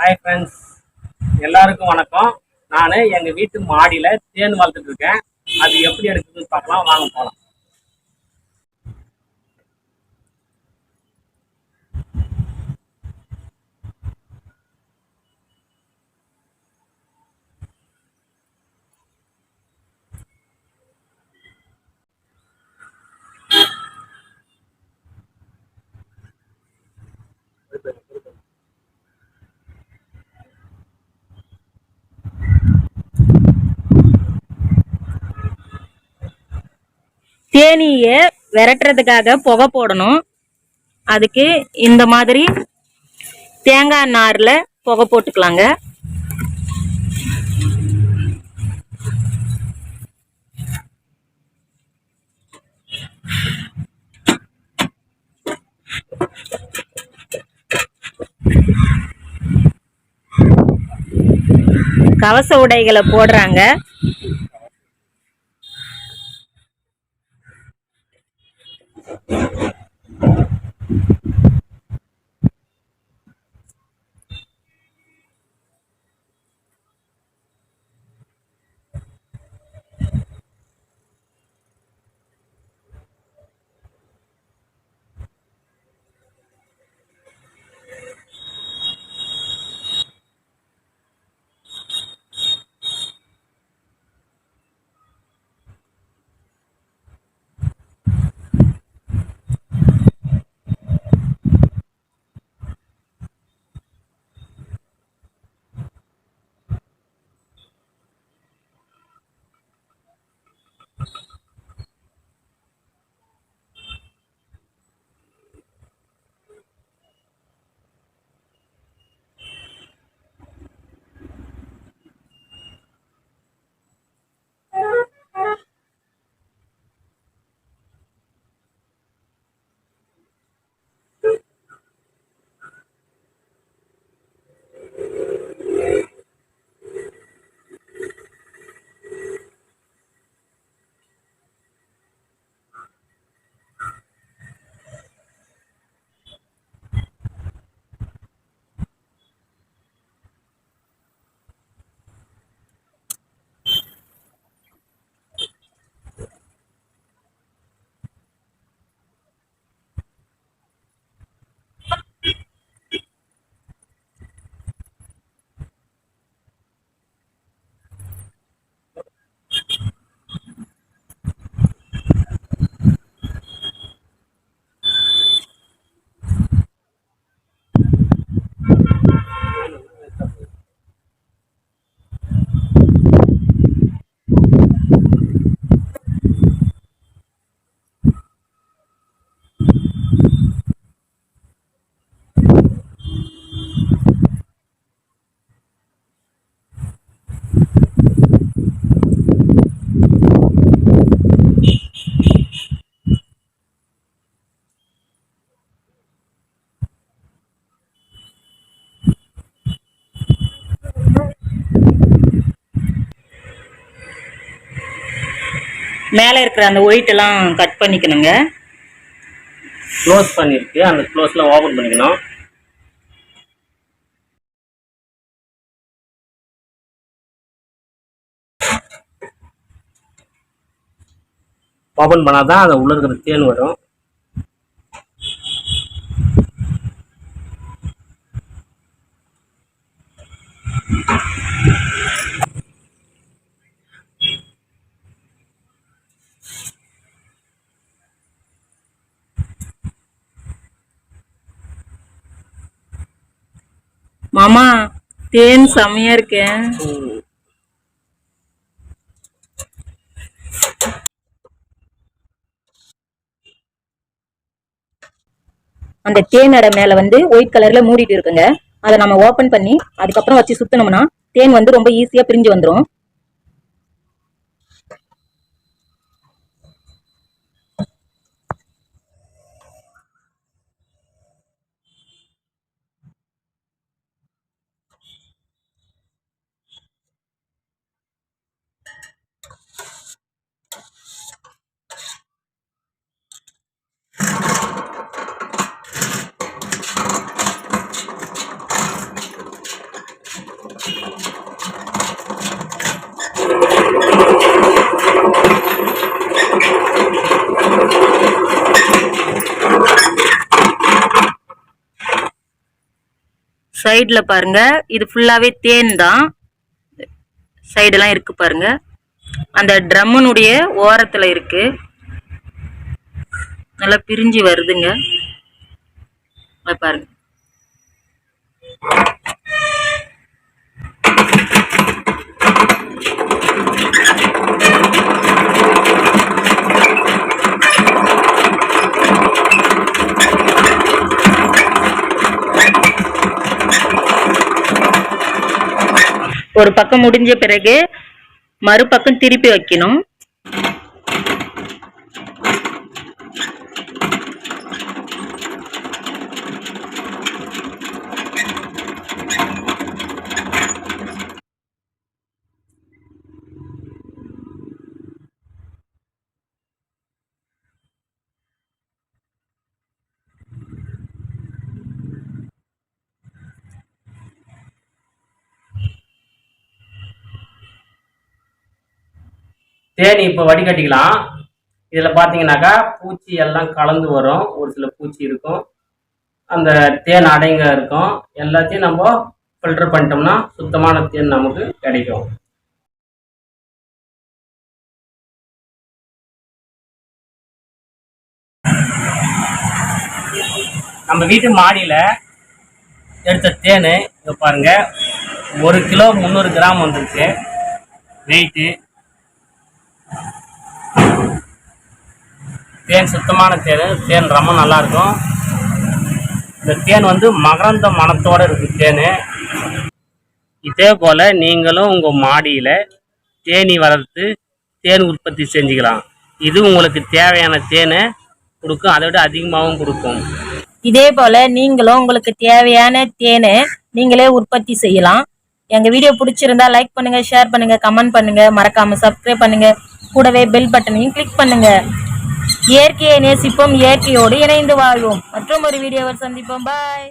Hi friends, எல்லாருக்கும் வணக்கம். நான் எங்கள் வீட்டு மாடியில் தேன் வளர்த்துட்டு இருக்கேன். அது எப்படி எடுக்குதுன்னு பார்க்கலாம், வாங்க போகலாம். தேனீயை விரட்டுறதுக்காக புகை போடணும். அதுக்கு இந்த மாதிரி தேங்காய் நார்ல புகை போட்டுக்கலாங்க. கவச உடைகளை போடுறாங்க. மேலே இருக்கிற அந்த ஒயிட் எல்லாம் கட் பண்ணிக்கணுங்க. க்ளோஸ் பண்ணிருக்கு, அந்த க்ளோஸ்ல ஓபன் பண்ணிக்கணும். ஓபன் பண்ணாதான் அது உள்ள இருக்கிற தேன் வரும். மாமா, தேன் செம்மையா இருக்கேன். அந்த தேனோட மேல ஒயிட் கலர்ல மூடிட்டு இருக்குங்க. அதை நம்ம ஓபன் பண்ணி அதுக்கப்புறம் வச்சு சுத்தணும்னா தேன் ரொம்ப ஈஸியா பிரிஞ்சு வந்துடும். சைடுல பாருங்க, இது ஃபுல்லாவே தேன் தான். சைடெல்லாம் இருக்கு பாருங்க. அந்த ட்ரம்முனுடைய ஓரத்துல இருக்கு. நல்லா பிரிஞ்சு வருதுங்க. பாருங்க. ஒரு பக்கம் முடிஞ்ச பிறகு மறுபக்கம் திருப்பி வைக்கணும். தேன் இப்போ வடிகட்டிக்கலாம். இதில் பார்த்தீங்கன்னாக்கா பூச்சி எல்லாம் கலந்து வரும். ஒரு சில பூச்சி இருக்கும், அந்த தேன் அடைங்க இருக்கும். எல்லாத்தையும் நம்ம ஃபில்டர் பண்ணிட்டோம்னா சுத்தமான தேன் நமக்கு கிடைக்கும். நம்ம வீட்டு மாடியில் எடுத்த தேன் இங்கே பாருங்க, 1 கிலோ 300 கிராம் வந்துருக்கு வெயிட்டு. தேன் சுத்தமான தேன் ரொம்ப நல்லா இருக்கும். இந்த தேன் வந்து மகரந்த மணத்தோட இருக்கு தேன். இதே போல நீங்களும் உங்க மாடியில தேனி வளர்த்து தேன் உற்பத்தி செஞ்சுக்கலாம். இது உங்களுக்கு தேவையான தேனை கொடுக்கும், அதை விட அதிகமாகவும் கொடுக்கும். இதே போல நீங்களும் உங்களுக்கு தேவையான தேனை நீங்களே உற்பத்தி செய்யலாம். எங்க வீடியோ பிடிச்சிருந்தா லைக் பண்ணுங்க, ஷேர் பண்ணுங்க, கமெண்ட் பண்ணுங்க, மறக்காம சப்ஸ்கிரைப் பண்ணுங்க, கூடவே பெல் பட்டனையும் கிளிக் பண்ணுங்க. இயற்கையை நேசிப்போம், இயற்கையோடு இணைந்து வாழ்வோம். மற்றும் ஒரு வீடியோவை சந்திப்போம். பாய்.